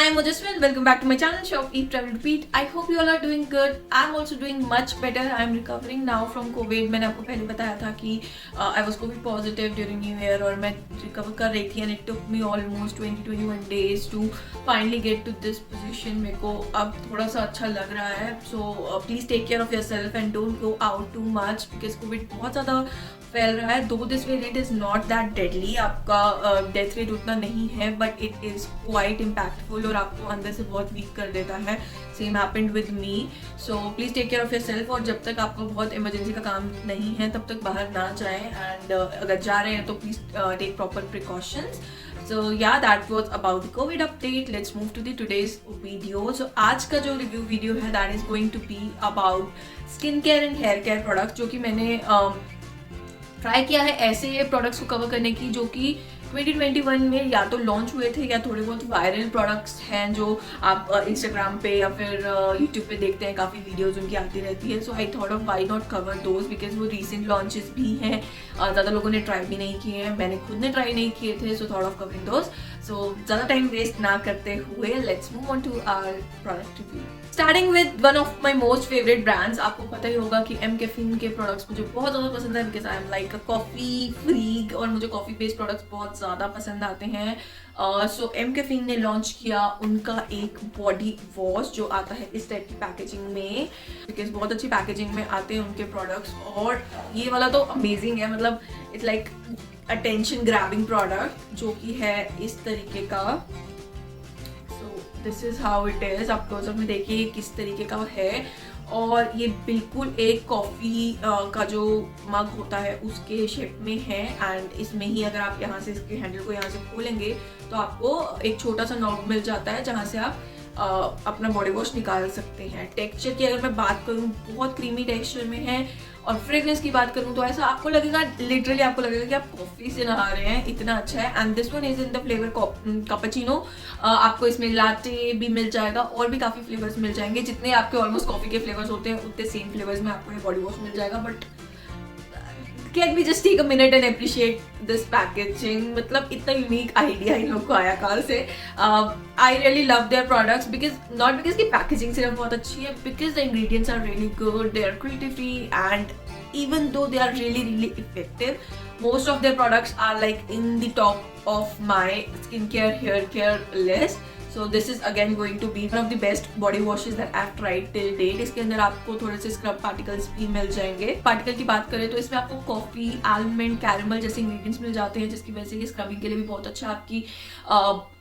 Hi, I'm Ojaswin. Welcome back to my channel, Shop, Eat, Travel, Repeat. I hope you all are doing good. I'm also doing much better. I'm recovering now from COVID. मैंने आपको पहले बताया था कि I was COVID positive during New Year और मैं recover कर रही थी and it took me almost 20-21 days to finally get to this position. मेरे को अब थोड़ा सा अच्छा लग रहा है. So please take care of yourself and don't go out too much because COVID बहुत ज़्यादा फैल रहा है. Though this variant is not that deadly, आपका डेथ रेट उतना नहीं है but it is quite impactful और आपको अंदर से बहुत वीक कर देता है. Same happened with me. So please take care of yourself और जब तक आपको बहुत इमरजेंसी का काम नहीं है तब तक बाहर ना जाएं एंड अगर जा रहे हैं तो please take proper precautions. So yeah, that was about the COVID update. Let's move to the today's video. So आज का जो रिव्यू वीडियो है that is going to be about skin care and hair care products जो कि मैंने try किया है ऐसे प्रोडक्ट्स को कवर करने की जो कि 2021 में या तो लॉन्च हुए थे या थोड़े बहुत वायरल प्रोडक्ट्स हैं जो आप इंस्टाग्राम पे या फिर यूट्यूब पे देखते हैं. काफ़ी वीडियोस उनकी आती रहती है. So I thought of why not cover those because वो रीसेंट लॉन्चेस भी हैं. ज़्यादा लोगों ने ट्राई भी नहीं किए हैं, मैंने खुद ने ट्राई नहीं किए थे. So thought of covering those. So ज़्यादा टाइम वेस्ट ना करते हुए let's move on to our product review. Starting with one of my most favourite brands. आपको पता ही होगा कि एम कैफीन के प्रोडक्ट्स मुझे बहुत ज़्यादा पसंद है because I am like a coffee freak और मुझे कॉफ़ी बेस्ड प्रोडक्ट्स बहुत ज़्यादा पसंद आते हैं. सो एम कैफीन ने लॉन्च किया उनका एक बॉडी वॉश जो आता है इस टाइप की पैकेजिंग में बिकॉज बहुत अच्छी पैकेजिंग में आते हैं उनके प्रोडक्ट्स. और ये वाला तो अमेजिंग है, मतलब it's like attention grabbing product जो कि है इस तरीके का. This is how it is. आप क्लोजअप में देखिए किस तरीके का है और ये बिल्कुल एक कॉफ़ी का जो मग होता है उसके शेप में है. एंड इसमें ही अगर आप यहाँ से इसके हैंडल को यहाँ से खोलेंगे तो आपको एक छोटा सा नॉब मिल जाता है जहाँ से आप अपना बॉडी वॉश निकाल सकते हैं. टेक्सचर की अगर मैं बात करूँ बहुत क्रीमी टेक्सचर में है और फ्रेग्रेंस की बात करूँ तो ऐसा आपको लगेगा, लिटरली आपको लगेगा कि आप कॉफ़ी से नहा रहे हैं, इतना अच्छा है. And this one is in the flavour cappuccino. आपको इसमें लाटे भी मिल जाएगा और भी काफ़ी फ्लेवर्स मिल जाएंगे. जितने आपके ऑलमोस्ट कॉफ़ी के फ्लेवर्स होते हैं उतने सेम फ्लेवर्स में आपको ये बॉडी वॉश मिल जाएगा. But can we just take a minute and appreciate this packaging. मतलब इतना यूनिक आइडिया इन लोग को आया कहाँ से. I really love their products because not because की पैकेजिंग सिर्फ बहुत अच्छी है, because the ingredients are really good, they are cruelty free and even though they are really effective, most of their products are like in the top of my skincare hair care list. So this is again going to be one of the best body washes that I've tried till date. इसके अंदर आपको थोड़े से scrub particles भी मिल जाएंगे. Particle की बात करें तो इसमें आपको कॉफी, आलमंड, कैरमल जैसे इंग्रेडिएंट्स मिल जाते हैं जिसकी वजह से ये स्क्रबिंग के लिए भी बहुत अच्छा आपकी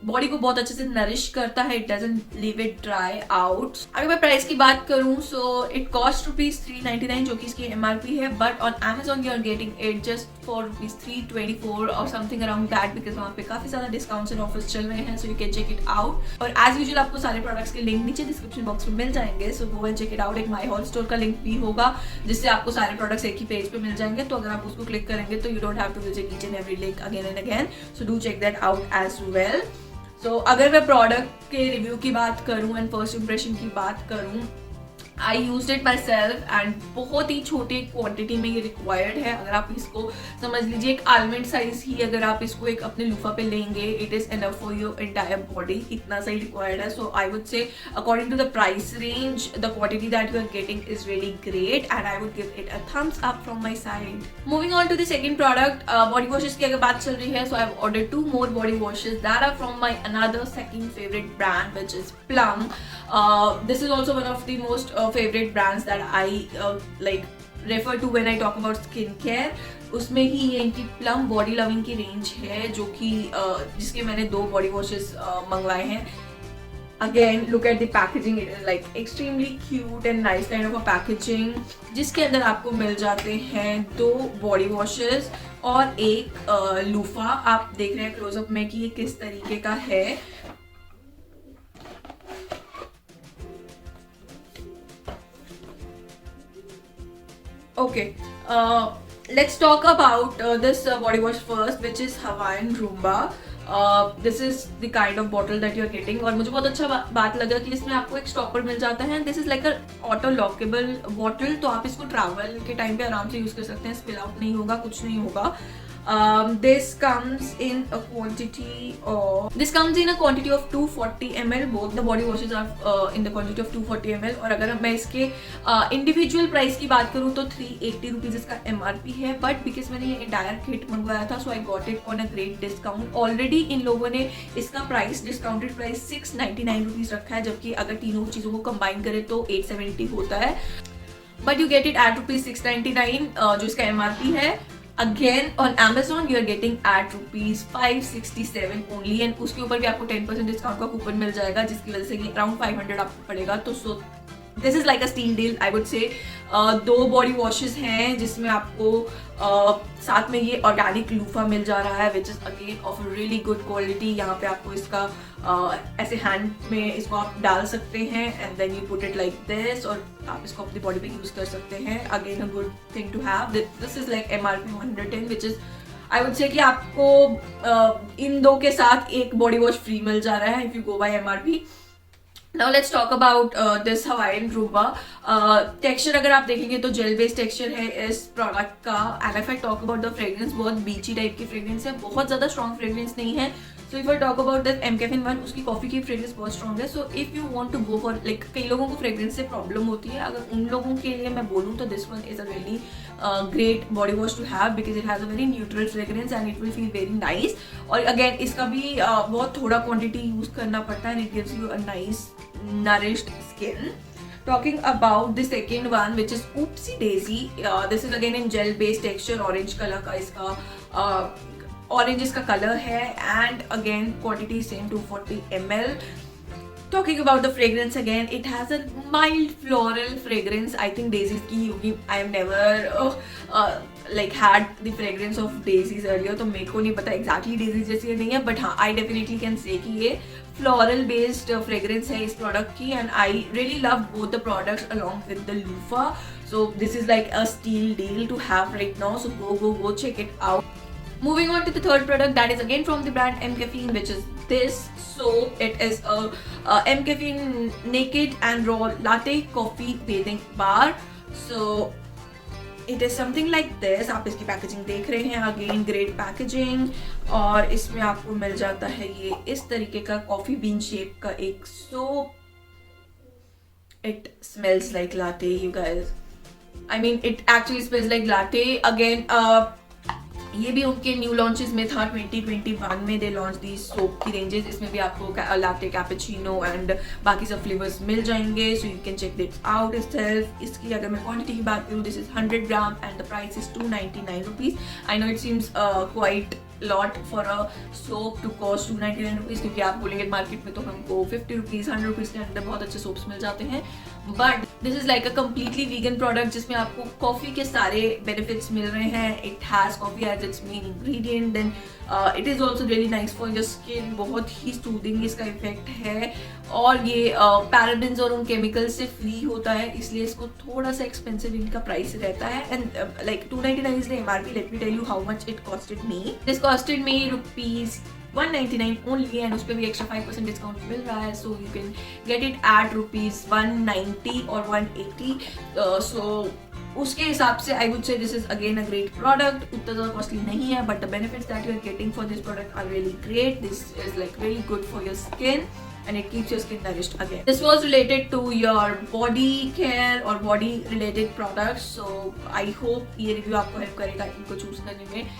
बॉडी को बहुत अच्छे से नरिश करता है. It doesn't leave it dry out. अगर मैं प्राइस की बात करूँ सो इट कॉस्ट ₹399 जो कि इसकी MRP है. But on Amazon you are getting it just for ₹324 और समथिंग अराउंड दैट बिकॉज वहाँ पे काफी ज्यादा डिस्काउंट्स एंड ऑफर्स चल रहे हैं. So you can check it out. और एज यूजुअल आपको सारे प्रोडक्ट्स के लिंक नीचे डिस्क्रिप्शन बॉक्स में मिल जाएंगे. So go and check it out. एक माई हॉल स्टोर का लिंक भी होगा जिससे आपको सारे प्रोडक्ट्स एक ही पेज पे मिल जाएंगे. तो अगर आप उसको क्लिक करेंगे तो you don't have to visit each and every link again and again. So do check that out as well. So अगर मैं प्रोडक्ट के रिव्यू की बात करूँ एंड फर्स्ट इंप्रेशन की बात करूँ, I use it myself and बहुत ही छोटी क्वांटिटी में ये रिक्वायर्ड है. अगर आप इसको समझ लीजिए एक आलमंड साइज ही अगर आप इसको एक अपने लूफा पे लेंगे it is enough for your entire body. इतना सही रिक्वायर्ड है. So I would say according to the price range the quantity that you are getting is really great and I would give it a thumbs up from my side. Moving on to the second product, body washes की अगर बात चल रही है so I have ordered 2 more body washes that are from my another second favorite brand which is Plum. This is also one of the most favorite brands that I like refer to when I talk about skincare. उसमें ही ये इनकी plum body loving की range है जो कि जिसके मैंने 2 body washes मंगवाए हैं. Again look at the packaging. It is like extremely cute and nice kind of a packaging जिसके अंदर आपको मिल जाते हैं 2 बॉडी वॉशेस और एक लूफा. आप देख रहे हैं क्लोजअप में कि ये किस तरीके का है. Okay, let's talk about this body wash first, which is Hawaiian Roomba. This is the kind of bottle that you are getting. और मुझे बहुत अच्छा बात लगा कि इसमें आपको एक स्टॉपर मिल जाता है. This is like a auto lockable bottle. तो आप इसको ट्रैवल के टाइम पे आराम से यूज कर सकते हैं. स्पिल आउट नहीं होगा, कुछ नहीं होगा. This comes in a quantity of 240 ml. Both the body washes are in the quantity of 240 ml. और अगर मैं इसके इंडिविजुअल प्राइस की बात करूँ तो 380 रुपीज़ इसका MRP है, बट बिकॉज मैंने ये डायर किट मंगवाया था, so I got it on a great discount. Already इन लोगों ने इसका प्राइस, डिस्काउंटेड प्राइस 699 रुपीज़ रखा है, जबकि अगर तीनों चीज़ों को कंबाइन करें तो 870 होता है. But you get it eight ₹699 जो इसका MRP है. Again on Amazon you are getting at ₹567 only, and उसके ऊपर भी आपको 10% डिस्काउंट का कूपन मिल जाएगा, जिसकी वजह से अराउंड 500 आपको पड़ेगा. तो सो this is like a steal deal I would से. 2 बॉडी वॉशेस हैं जिसमें आपको साथ में ये ऑर्गेनिक लूफा मिल जा रहा है, which is again of really good quality. यहाँ पे आपको इसका ऐसे हैंड में इसको आप डाल सकते हैं and then you put it like this, और आप इसको अपनी बॉडी पे यूज कर सकते हैं. Again a good thing to have. This is like MRP 110, which is I would say कि आपको इन 2 के साथ एक बॉडी वॉश फ्री मिल जा रहा है if you go by MRP. Now let's talk about this Hawaiian Roomba. Texture अगर आप देखेंगे तो जेल बेस्ड टेक्सचर है इस प्रोडक्ट का. And if I talk about the fragrance, बहुत बीची टाइप की फ्रेग्रेंस है, बहुत ज़्यादा स्ट्रॉन्ग फ्रेग्रेंस नहीं है. So if I talk about this MCaffeine 1, उसकी कॉफी की फ्रेग्रेंस बहुत स्ट्रॉन्ग है. So if you want to go for like, कई लोगों को फ्रेग्रेंस से प्रॉब्लम होती है, अगर उन लोगों के लिए मैं बोलूँ तो this one is a really great body wash to have, because it has a very neutral fragrance and it will feel very nice. और अगेन इसका भी बहुत थोड़ा क्वान्टिटी यूज करना पड़ता है and it gives you a nice nourished skin. Talking about the second one, which is Oopsie Daisy. This is again in gel based texture. Orange color का इसका orange इसका color है, and again quantity same 240 ml. Talking about the fragrance again, it has a mild floral fragrance. I think daisies की होगी. I have never like had the fragrance of daisies earlier, तो मेरे को नहीं पता exactly daisies जैसी है नहीं है, but हाँ I definitely can say कि ये floral based fragrance है इस product की, and I really love both the products along with the loofah. So this is like a steal deal to have right now. So go check it out. Moving on to the third product, that is again from the brand MCaffeine, which is this soap. It is a MCaffeine naked and raw latte coffee bathing bar. So it is something like this. आप इसकी packaging देख रहे हैं, again great packaging, और इसमें आपको मिल जाता है ये इस तरीके का कॉफी बीन शेप का एक soap. It smells like latte you guys. I mean it actually smells like latte. Again ये भी उनके न्यू लॉन्चेस में था. 2021 में दे लॉन्च दी सोप की रेंजेस. इसमें भी आपको लाटे, कैपेचिनो एंड बाकी सब फ्लेवर्स मिल जाएंगे. So you can check that out itself. इसकी अगर मैं क्वांटिटी की बात करूँ, this is 100 gram and the price is 299 rupees. I know it seems quite lot for a soap to cost 299 rupees, क्योंकि आप बोलेंगे मार्केट में तो हमको 50 रुपीज, 100 रुपीज के अंदर बहुत अच्छे सोप्स मिल जाते हैं. But this is like a completely vegan product जिसमें आपको कॉफी के सारे बेनिफिट्स मिल रहे हैं. It has coffee as its main ingredient. Then it is also really nice for your skin. बहुत ही सूदिंग इसका इफेक्ट है, और ये पैराबेन्स और उन केमिकल से फ्री होता है, इसलिए इसको थोड़ा सा एक्सपेंसिव इनका प्राइस रहता है. And like 299 is the MRP. Let me tell you how much it costed me. This costed me ₹199 only, and उस पर भी एक्स्ट्रा 5% डिस्काउंट मिल रहा है. So you can get it at ₹190 और 180. सो उसके हिसाब से I would say this is again a great product. उतना ज़्यादा कॉस्टली नहीं है, but the benefits that you are getting for this product are really great. This is like really good for your skin and it keeps your skin nourished again. This was related to your body care or body related products. So I hope ये review आपको help करेगा इनको choose करने में.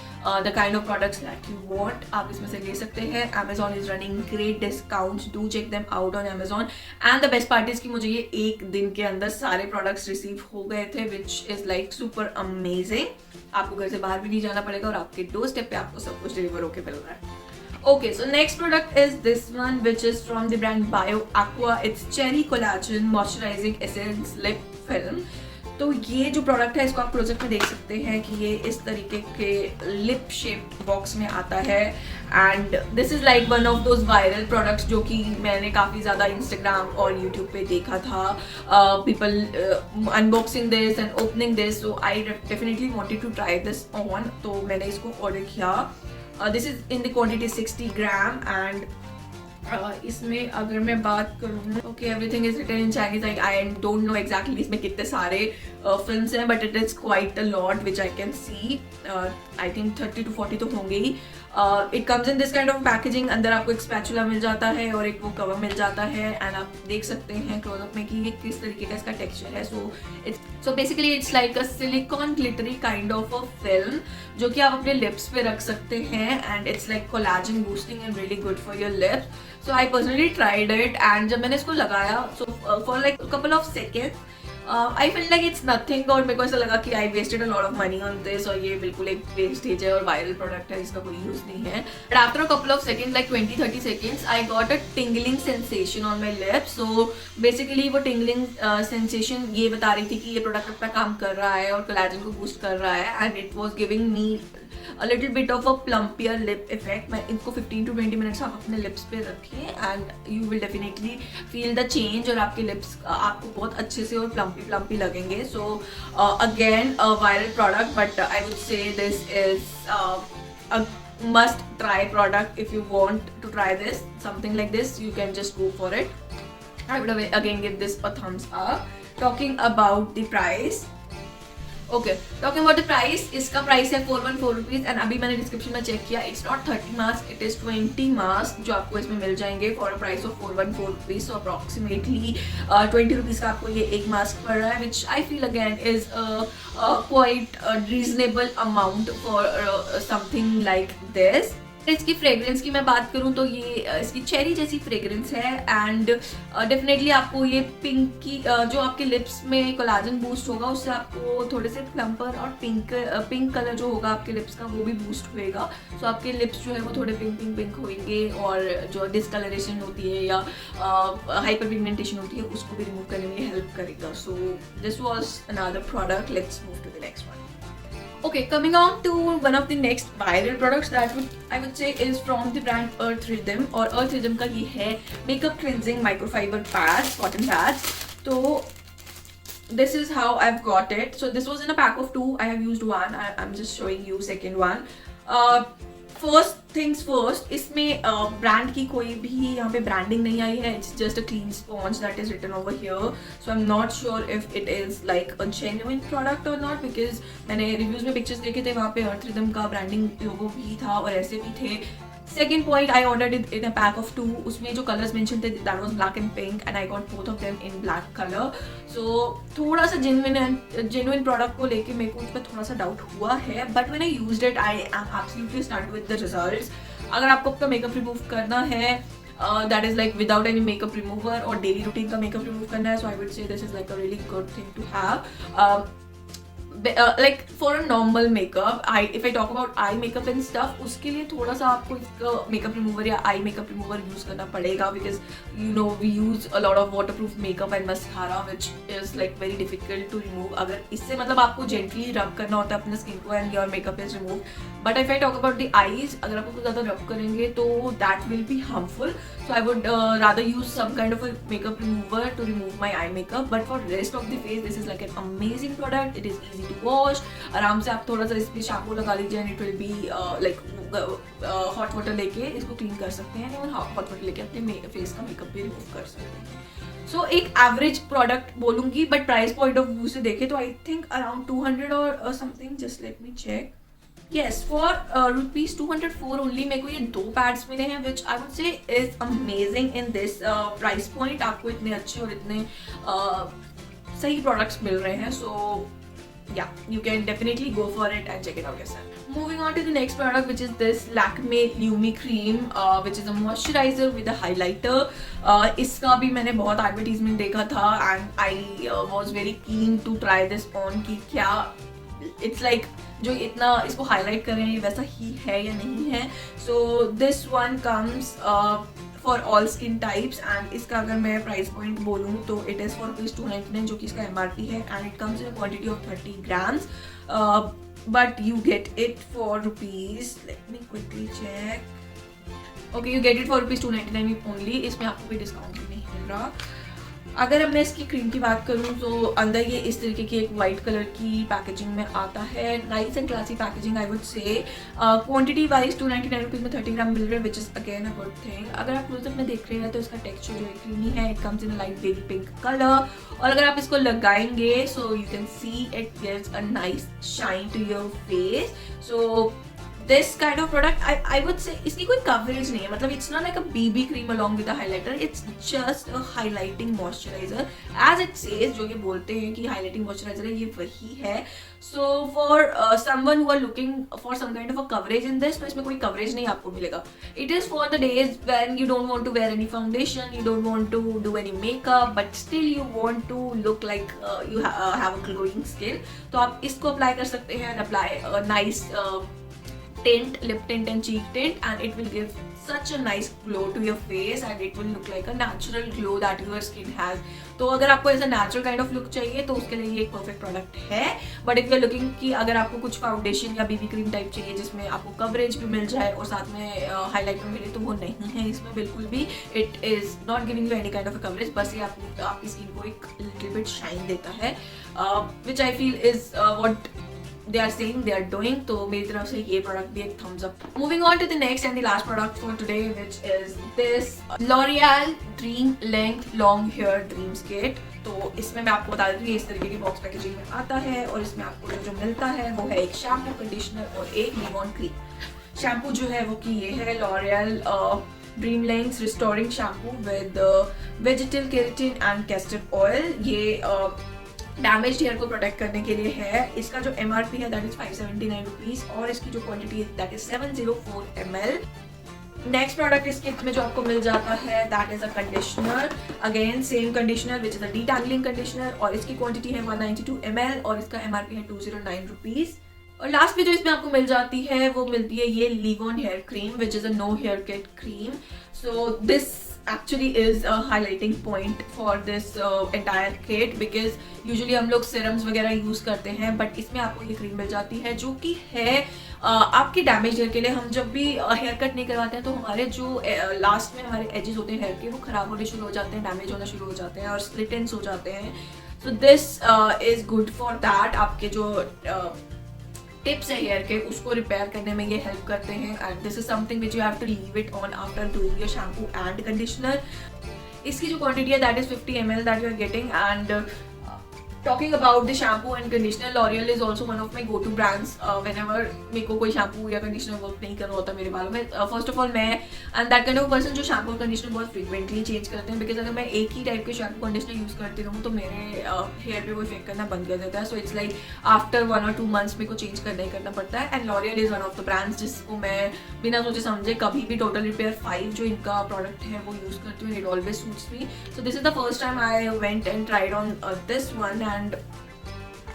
The kind of products that you want, आप इसमें से ले सकते हैं. Amazon is running great discounts. Do check them out on Amazon. And the best part is कि मुझे ये एक दिन के अंदर सारे products receive हो गए थे, which is like super amazing. आपको घर से बाहर भी नहीं जाना पड़ेगा और आपके doorstep पे आपको सब कुछ deliver होके मिल रहा है. Okay, so next product is this one, which is from the brand Bio Aqua. It's Cherry Collagen Moisturizing Essence Lip Film. तो ये जो प्रोडक्ट है इसको आप क्लोजअप में देख सकते हैं कि ये इस तरीके के लिप शेप्ड बॉक्स में आता है. And this is like one of those viral products जो कि मैंने काफ़ी ज़्यादा इंस्टाग्राम और यूट्यूब पे देखा था. People unboxing this and opening this. So I definitely wanted to try this on, तो मैंने इसको ऑर्डर किया. This is in the quantity 60 gram, and इसमें अगर मैं बात करूँ, okay everything is written in Chinese, I don't know exactly इसमें कितने सारे फिल्म्स हैं, but it is quite a lot which I can see. I think 30 to 40 तो होंगे ही। It comes in this kind of packaging. अंदर आपको एक स्पैचुला मिल जाता है और एक वो कवर मिल जाता है, एंड आप देख सकते हैं क्लोजअप में कि ये किस तरीके का इसका टेक्सचर है। So basically it's like a silicone glittery kind of a film जो कि आप अपने लिप्स पे रख सकते हैं, and it's like collagen boosting and really good for your lips. So I personally tried it, and जब मैंने इसको लगाया so for like couple of seconds I feel like it's nothing, और मेरे को ऐसा लगा कि I wasted a lot of money on this, और ये बिल्कुल एक वेस्टेज है और वायरल प्रोडक्ट है, इसका कोई यूज नहीं है। But after a couple of seconds, like 20-30 seconds, I got a tingling sensation on my lips. So basically वो टिंगलिंग सेंसेशन ये बता रही थी कि ये प्रोडक्ट अपना काम कर रहा है और कोलैजन को बूस्ट कर रहा है, and it was giving me a little bit of a plumpier lip effect। मैं इनको 15 to 20 minutes आप अपने लिप्स पे रखिए, and you will definitely feel the change, और आपके लिप्स आपको बहुत अच्छे से और प्लम्पी लगेंगे। So again a viral product, but I would say this is a must try product. If you want to try this, something like this, you can just go for it. I would again give this a thumbs up. Talking about the price, okay talking about the price, इसका price है 414 rupees, and अभी मैंने description में check किया, it's not 30 mask, it is 20 mask जो आपको इसमें मिल जाएंगे for a price of 414 rupees. So approximately 20 rupees का आपको ये एक मास्क पड़ रहा है, which I feel again is quite reasonable amount for something like this. इसकी फ्रेग्रेंस की मैं बात करूं तो ये इसकी चेरी जैसी फ्रेग्रेंस है, एंड डेफिनेटली आपको ये पिंक की जो आपके लिप्स में कोलाजन बूस्ट होगा उससे आपको थोड़े से प्लम्पर और पिंक कलर जो होगा आपके लिप्स का वो भी बूस्ट होएगा। सो आपके लिप्स जो है वो थोड़े पिंक होंगे, और जो डिस्कलरेशन होती है या हाइपर पिगमेंटेशन होती है उसको भी रिमूव करने में हेल्प करेगा। So this was another product, let's move to the next one. Okay, coming on to one of the next viral products that I would say is from the brand Earth Rhythm, और Earth Rhythm का ये है makeup cleansing microfiber pads, cotton pads। तो this is how I've got it. So this was in a pack of 2. I have used one. I'm just showing you second one. First things first, इसमें brand की कोई भी यहाँ पे branding नहीं आई है, it's just a clean sponge that is written over here. So I am not sure if it is like a genuine product और नॉट, बिकॉज मैंने रिव्यूज में पिक्चर्स देखे थे, वहाँ पे अर्थ रिदम का ब्रांडिंग लोगो भी था और ऐसे भी थे। Second point, I ordered it in a pack of 2, उसमें जो कलर्स मेंशन थे that was black and pink, and I got both of them in black colour. So थोड़ा सा जेन्युइन प्रोडक्ट को लेके मेरे को उस पर थोड़ा सा डाउट हुआ है, but when I used it I am absolutely stunned with the results. अगर आपको अपना मेकअप रिमूव करना है that is like without any makeup remover, और डेली रूटीन का मेकअप रिमूव करना है, so I would say this is like a really good thing to have. like for a normal makeup, if I talk about eye makeup and stuff, उसके लिए थोड़ा सा आपको इसका मेकअप रिमूवर या आई मेकअप रिमूवर यूज करना पड़ेगा, because you know we use a lot of waterproof makeup and mascara which is like very difficult to remove. अगर इससे मतलब आपको जेंटली रब करना होता है अपने स्किन को and your makeup is remove. But if I talk about the eyes, अगर आपको ज़्यादा रब करेंगे तो that will be harmful. So I would rather use some kind of a makeup remover to remove my eye makeup. But for rest of the face this is like an amazing product, it is easy to wash. आराम से आप थोड़ा सा इस पर shampoo लगा लीजिए and it will be like hot water लेके इसको क्लीन कर सकते हैं, और हॉट वाटर लेके अपने फेस का मेकअप भी रिमूव कर सकते हैं। सो एक एवरेज प्रोडक्ट बोलूंगी, but price point of view से देखे तो आई थिंक अराउंड 200 और something, just let me check. Yes, for rupees 204 only मेरे को ये 2 पैड्स मिले हैं, which I would say is amazing in this price point। आपको इतने अच्छे और इतने सही प्रोडक्ट्स मिल रहे हैं, so yeah, you can definitely go for it and check it out yourself. Moving on to the next product, which is this Lakme Lumi Cream, which is a moisturizer with a highlighter. इसका भी मैंने बहुत advertisement देखा था and I was very keen to try this on कि क्या it's like जो इतना इसको हाईलाइट कर रहे हैं वैसा ही है या नहीं है। So this one comes for all skin types, and इसका अगर मैं प्राइस पॉइंट बोलूँ तो इट इज़ फॉर ₹299 जो कि इसका MRP है, and it comes in quantity of 30 grams, but you get it for rupees, let me quickly check. Okay, you get it for ₹299 only, इसमें आपको कोई डिस्काउंट भी नहीं मिल रहा। अगर अब मैं इसकी क्रीम की बात करूं तो अंदर ये इस तरीके की एक वाइट कलर की पैकेजिंग में आता है, nice and classy packaging I would से। क्वांटिटी वाइज 299 रुपीज़ में 30 ग्राम मिल रहा है, which is again a good thing. अगर आप क्लोजअप में देख रहे हैं तो इसका टेक्सचर जो है क्रीमी है, it comes in light baby pink colour, और अगर आप इसको लगाएंगे so you can see it gives a nice shine to your face. So this kind of product I would say इसकी कोई कवरेज नहीं है, मतलब it's not like a BB cream along with a highlighter, it's just a highlighting moisturiser as it says. जो ये बोलते हैं कि हाइलाइटिंग मॉइस्चराइजर है, ये वही है। So for someone who are looking for some kind of a coverage in this, तो इसमें कोई कवरेज नहीं आपको मिलेगा। It is for the days when you don't want to wear any foundation, you don't want to do any makeup, but still you want to look like you have a glowing skin, तो आप इसको apply कर सकते हैं and apply nice tint, lip tint and cheek tint, and it will give such a nice glow to your face and it will look like a natural glow that your skin has. तो अगर आपको ऐसा natural kind of look चाहिए तो उसके लिए ये एक परफेक्ट प्रोडक्ट है। But if you are looking कि अगर आपको कुछ फाउंडेशन या बीबी क्रीम टाइप चाहिए जिसमें आपको कवरेज भी मिल जाए और साथ में हाईलाइटर मिले, तो वो नहीं है इसमें बिल्कुल भी। It is not giving you any kind of coverage, बस ये आपकी स्किन को एक लिटिल बिट शाइन देता है, which I feel is what they are saying they are doing. तो मेरी तरफ से ये प्रोडक्ट भी एक thumbs up. Moving on to the next and the last product for today, which is this L'Oreal Dream Length Long Hair Dreams Kit. तो इसमें मैं आपको बता देती हूँ इस तरीके की बॉक्स पैकेजिंग में आता है, और इसमें आपको जो मिलता है वो है एक शैम्पू, कंडीशनर और एक लीव-ऑन क्रीम। शैम्पू जो है वो कि ये है L'Oreal dream length restoring shampoo with vegetal keratin and castor oil. ये डैमेज हेयर को प्रोटेक्ट करने के लिए है। इसका जो MRP है दैट इज 579 रुपीज, और इसकी जो क्वांटिटी है that is 704 ml। Next product इस किट में जो आपको मिल जाता है that is a conditioner, again same conditioner which is a detangling conditioner, और इसकी क्वांटिटी है 192 ml और इसका MRP है 209 रुपीज। और लास्ट में जो इसमें आपको मिल जाती है वो मिलती है ये leave on hair cream which is a no hair kit cream. So this actually is a highlighting point for this entire kit because usually हम लोग serums वगैरह यूज करते हैं, बट इसमें आपको ये क्रीम मिल जाती है जो कि है आपके डैमेज हेयर के लिए। हम जब भी हेयर कट नहीं करवाते हैं तो हमारे जो लास्ट में हमारे एजेस होते हैं हेयर के वो खराब होने शुरू हो जाते हैं, डैमेज होना शुरू हो जाते हैं और स्प्लिट एंड्स हो जाते हैं। सो this is good for that. आपके जो टिप्स है हेयर के उसको रिपेयर करने में ये हेल्प करते हैं, and this is something which you have to leave it on after doing your shampoo and conditioner. इसकी जो क्वांटिटी है that is 50 ml that you are getting. And talking about the shampoo and conditioner, L'Oreal is also one of my go to brands whenever मेरे को कोई shampoo या conditioner work नहीं कर रहा होता मेरे बालों में। फर्स्ट ऑफ ऑल मैं and that kind of person जो शैम्पू और कंडीशनर बहुत फ्रीक्वेंटली चेंज करते हैं, बिकॉज अगर मैं एक ही टाइप के शैम्पू कंडीशनर यूज करती रहूँ तो मेरे हेयर पे वो इफेक्ट करना बंद कर देता है। So it's like after 1 or 2 months मेरे को चेंज करना ही करना पड़ता है। And L'Oréal is one of the brands जिसको मैं बिना सोचे समझे कभी भी टोटल रिपेयर 5 जो इनका प्रोडक्ट है वो यूज करती हूँ, it always suits me. So this is the first time I went and tried on this one, and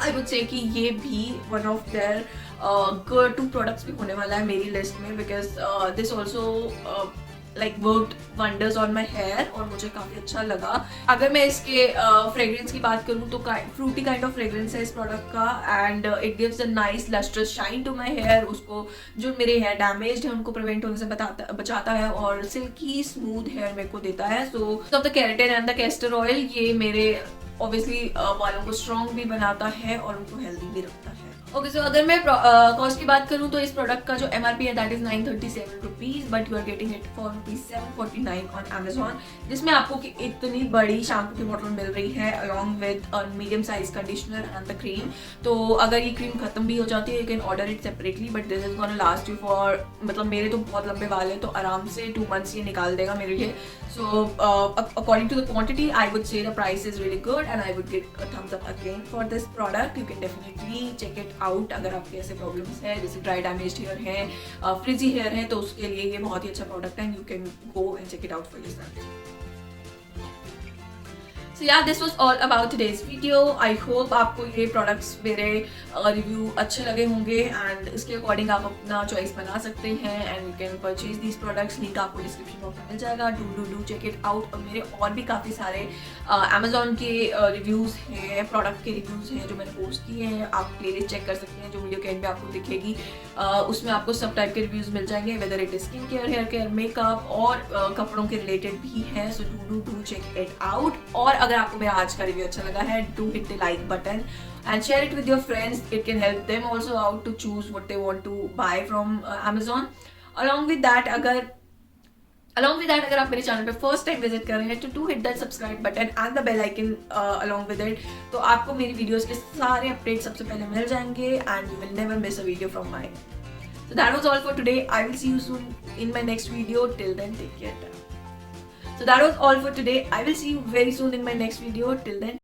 I would say कि ये भी one of their good 2 products भी होने वाला है मेरी लिस्ट में, because this also like worked wonders on my hair और मुझे काफ़ी अच्छा लगा। अगर मैं इसके फ्रेग्रेंस की बात करूँ तो फ्रूटी काइंड ऑफ फ्रेग्रेंस है इस प्रोडक्ट का, and it gives a nice lustrous shine to my hair. उसको जो मेरे हेयर डैमेज है उनको प्रिवेंट होने से बचाता है और सिल्की स्मूथ हेयर मेरे को देता है। सो of the keratin and the castor oil ये मेरे ऑब्वियसली बालों को स्ट्रॉन्ग भी बनाता है और उनको हेल्दी भी रखता है। ओके, सो अगर मैं कॉस्ट की बात करूँ तो इस प्रोडक्ट का जो MRP है that is 937 rupees, but you are getting it for ₹749 on Amazon, जिसमें आपको कि इतनी बड़ी शैम्पू की बॉटल मिल रही है along with a medium size conditioner and the cream. तो अगर ये क्रीम खत्म भी हो जाती है you can order it separately, but this is gonna last you for, मतलब मेरे तो बहुत लंबे बाल है तो आराम से 2 months ये निकाल देगा मेरे लिए। So according to the quantity I would say the price is really good and I would give a thumbs up again for this product. You can definitely check it out अगर आपके ऐसे problems है जैसे dry damaged hair है, फ्रिजी hair है, तो उसके लिए ये बहुत ही अच्छा प्रोडक्ट है, you can go and check it out for yourself. So yeah, this was all about today's video. I hope आपको ये products मेरे रिव्यू अच्छे लगे होंगे एंड इसके अकॉर्डिंग आप अपना चॉइस बना सकते हैं and you can purchase these products. Link आपको डिस्क्रिप्शन बॉक्स में मिल जाएगा। Do check it out. और मेरे और भी काफ़ी सारे अमेजोन के रिव्यूज़ हैं, प्रोडक्ट के रिव्यूज़ हैं जो मैंने पोस्ट किए हैं। आप प्लेलिस्ट चेक कर सकते हैं जो वीडियो के एंड पे आपको दिखेगी। उसमें आपको सब टाइप के रिव्यूज़ मिल जाएंगे, whether it is skin care, hair care, makeup और कपड़ों के रिलेटेड भी हैं। सो डू चेक इट आउट। और अगर आपको मेरा आज का रिव्यू अच्छा लगा है, do hit the like button and share it with your friends. It can help them also out to choose what they want to buy from Amazon. Along with that, अगर आप मेरे चैनल पे first time visit कर रहे हैं तो do hit that subscribe button and the bell icon along with it, तो आपको मेरी वीडियोस के सारे अपडेट सबसे पहले मिल जाएंगे and you will never miss a video from mine. So that was all for today. I will see you soon in my next video. Till then, take care. So that was all for today. I will see you very soon in my next video. Till then.